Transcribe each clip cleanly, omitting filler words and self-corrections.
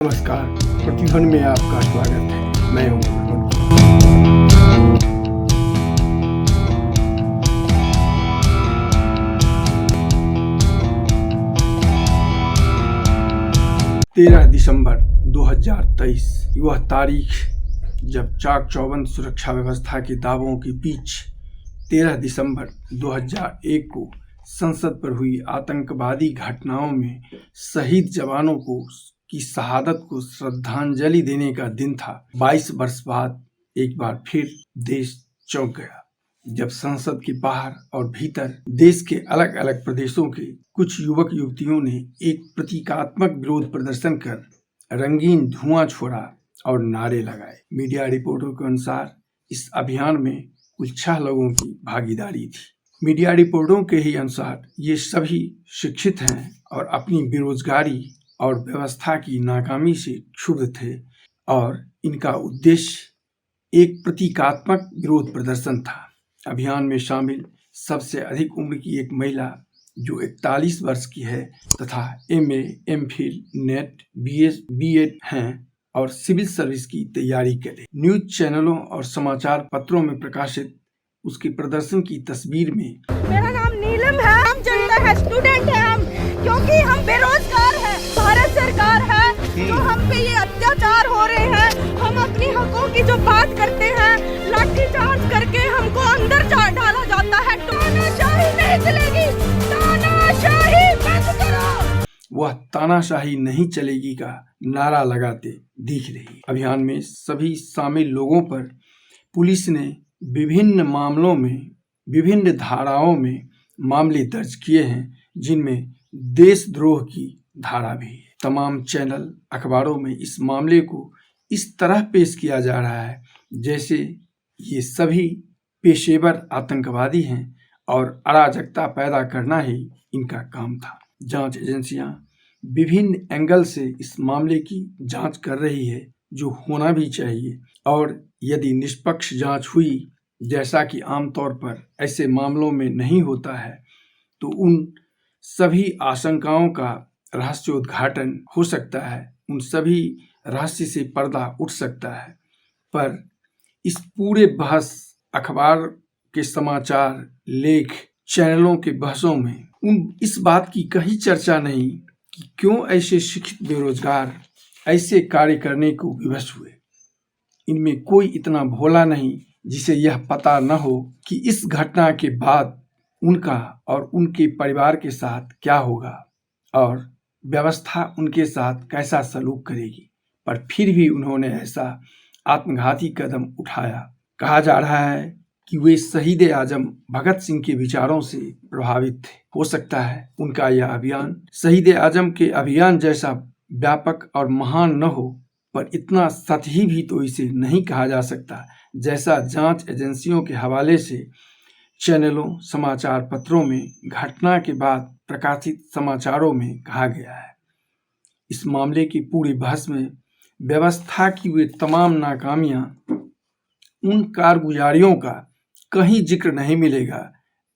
नमस्कार, प्रतिध्वनि में आपका स्वागत है। मैं हूँ तेरह दिसंबर 2023 वह तारीख जब चाक चौबंद सुरक्षा व्यवस्था के दावों के बीच 13 दिसंबर 2001 को संसद पर हुई आतंकवादी घटनाओं में शहीद जवानों की शहादत को श्रद्धांजलि देने का दिन था। 22 वर्ष बाद एक बार फिर देश चौंक गया जब संसद के बाहर और भीतर देश के अलग अलग प्रदेशों के कुछ युवक युवतियों ने एक प्रतीकात्मक विरोध प्रदर्शन कर रंगीन धुआं छोड़ा और नारे लगाए। मीडिया रिपोर्टों के अनुसार इस अभियान में कुल 6 लोगों की भागीदारी थी। मीडिया रिपोर्टों के ही अनुसार ये सभी शिक्षित हैं और अपनी बेरोजगारी और व्यवस्था की नाकामी से क्षुब्ध थे और इनका उद्देश्य एक प्रतीकात्मक विरोध प्रदर्शन था। अभियान में शामिल सबसे अधिक उम्र की एक महिला जो 41 वर्ष की है तथा MA, MPhil, नेट, BS, हैं और सिविल सर्विस की तैयारी करे। न्यूज चैनलों और समाचार पत्रों में प्रकाशित उसके प्रदर्शन की तस्वीर में मेरा नाम नीलम है, हम जनता है, स्टूडेंट है हम, क्योंकि हम बेरोजगार हैं। भारत सरकार है जो हम पे ये अत्याचार हो रहे हैं, हम अपनी हकों की जो बात करते हैं लाठीचार्ज करके हमको अंदर डाला जाता है। तानाशाही नहीं चलेगी, तानाशाही बंद करो। वह तानाशाही नहीं चलेगी का नारा लगाते दिख रही। अभियान में सभी शामिल लोगों पर पुलिस ने विभिन्न मामलों में विभिन्न धाराओं में मामले दर्ज किए हैं, जिनमें देशद्रोह की धारा भी है। तमाम चैनल अखबारों में इस मामले को इस तरह पेश किया जा रहा है जैसे ये सभी पेशेवर आतंकवादी हैं और अराजकता पैदा करना ही इनका काम था। जांच एजेंसियां विभिन्न एंगल से इस मामले की जांच कर रही है, जो होना भी चाहिए, और यदि निष्पक्ष जांच हुई, जैसा कि आमतौर पर ऐसे मामलों में नहीं होता है, तो उन सभी आशंकाओं का रहस्योद्घाटन हो सकता है, उन सभी रहस्य से पर्दा उठ सकता है। पर इस पूरे बहस, अखबार के समाचार लेख, चैनलों के बहसों में इस बात की कहीं चर्चा नहीं कि क्यों ऐसे शिक्षित बेरोजगार ऐसे कार्य करने को विवश हुए। इनमें कोई इतना भोला नहीं जिसे यह पता न हो कि इस घटना के बाद उनका और उनके परिवार के साथ क्या होगा और व्यवस्था उनके साथ कैसा सलूक करेगी। पर फिर भी उन्होंने ऐसा आत्मघाती कदम उठाया। कहा जा रहा है कि वे शहीद आजम भगत सिंह के विचारों से प्रभावित थे। हो सकता है उनका यह अभियान शहीद आजम के अभियान जैसा व्यापक और महान न हो, पर इतना सतही भी तो इसे नहीं कहा जा सकता जैसा जांच एजेंसियों के हवाले से चैनलों, समाचार पत्रों में घटना के बाद प्रकाशित समाचारों में कहा गया है। इस मामले की पूरी बहस में व्यवस्था की वे तमाम नाकामियां, उन कारगुजारियों का कहीं जिक्र नहीं मिलेगा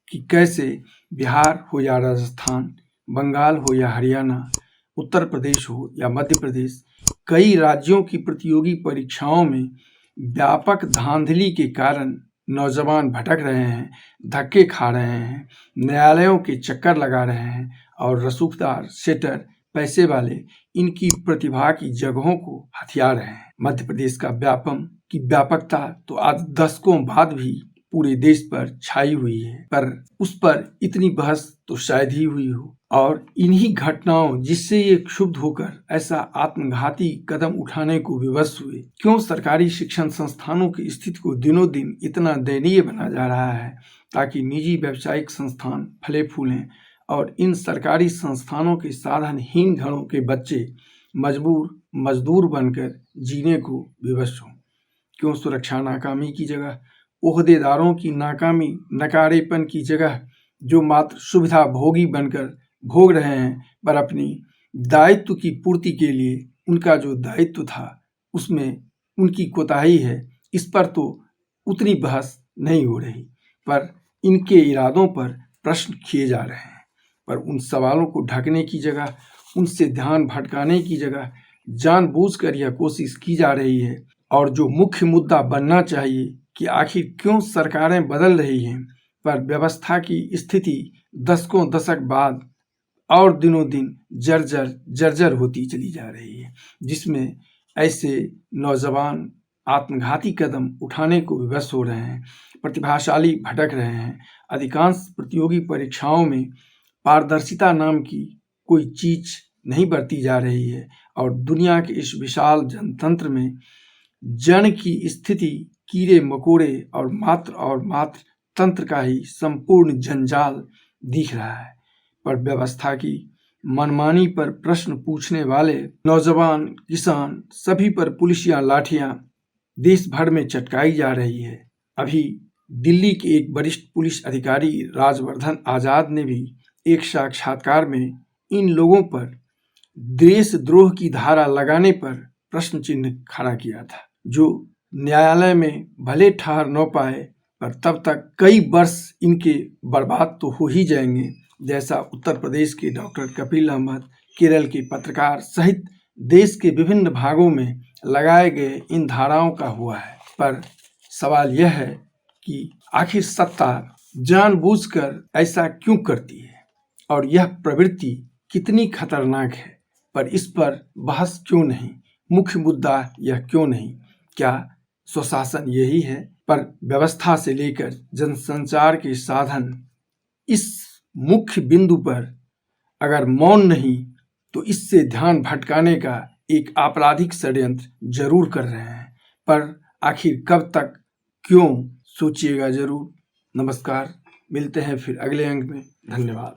कि कैसे बिहार हो या राजस्थान, बंगाल हो या हरियाणा, उत्तर प्रदेश हो या मध्य प्रदेश, कई राज्यों की प्रतियोगी परीक्षाओं में व्यापक धांधली के कारण नौजवान भटक रहे हैं, धक्के खा रहे हैं, न्यायालयों के चक्कर लगा रहे हैं और रसूखदार, सेटर, पैसे वाले इनकी प्रतिभा की जगहों को हथिया रहे हैं। मध्य प्रदेश का व्यापकता तो आज दशकों बाद भी पूरे देश पर छाई हुई है, पर उस पर इतनी बहस तो शायद ही हुई हो। और इन्हीं घटनाओं जिससे ये क्षुब्ध होकर ऐसा आत्मघाती कदम उठाने को विवश हुए। क्यों सरकारी शिक्षण संस्थानों की स्थिति को दिनों दिन इतना दयनीय बना जा रहा है ताकि निजी व्यावसायिक संस्थान फले फूलें और इन सरकारी संस्थानों के साधनहीन घरों के बच्चे मजदूर बनकर जीने को विवश हों। क्यों सुरक्षा नाकामी की जगह, ओहदेदारों की नाकामी, नकारेपन की जगह जो मात्र सुविधा भोगी बनकर भोग रहे हैं, पर अपनी दायित्व की पूर्ति के लिए उनका जो दायित्व था उसमें उनकी कोताही है, इस पर तो उतनी बहस नहीं हो रही। पर इनके इरादों पर प्रश्न किए जा रहे हैं। पर उन सवालों को ढकने की जगह, उनसे ध्यान भटकाने की जगह जानबूझकर यह कोशिश की जा रही है। और जो मुख्य मुद्दा बनना चाहिए कि आखिर क्यों सरकारें बदल रही हैं, पर व्यवस्था की स्थिति दशकों दशक बाद और दिनों दिन जर्जर होती चली जा रही है, जिसमें ऐसे नौजवान आत्मघाती कदम उठाने को विवश हो रहे हैं, प्रतिभाशाली भटक रहे हैं। अधिकांश प्रतियोगी परीक्षाओं में पारदर्शिता नाम की कोई चीज नहीं बरती जा रही है और दुनिया के इस विशाल जनतंत्र में जन की स्थिति कीड़े मकोड़े और मात्र तंत्र का ही संपूर्ण जंजाल दिख रहा है। पर व्यवस्था की मनमानी पर प्रश्न पूछने वाले नौजवान, किसान सभी पर पुलिसिया लाठियां देश भर में चटकाई जा रही है। अभी दिल्ली के एक वरिष्ठ पुलिस अधिकारी राजवर्धन आजाद ने भी एक साक्षात्कार में इन लोगों पर देशद्रोह की धारा लगाने पर प्रश्न चिन्ह खड़ा किया था, जो न्यायालय में भले ठहर न पाए पर तब तक कई वर्ष इनके बर्बाद तो हो ही जाएंगे, जैसा उत्तर प्रदेश के डॉक्टर कपिल अहमद, केरल के पत्रकार सहित देश के विभिन्न भागों में लगाए गए इन धाराओं का हुआ है। पर सवाल यह है कि आखिर सत्ता जानबूझकर ऐसा क्यों करती है और यह प्रवृत्ति कितनी खतरनाक है, पर इस पर बहस क्यों नहीं? मुख्य मुद्दा यह क्यों नहीं? क्या स्वशासन यही है? पर व्यवस्था से लेकर जनसंचार के साधन इस मुख्य बिंदु पर अगर मौन नहीं तो इससे ध्यान भटकाने का एक आपराधिक षड्यंत्र जरूर कर रहे हैं। पर आखिर कब तक, क्यों, सोचिएगा जरूर। नमस्कार, मिलते हैं फिर अगले अंक में। धन्यवाद।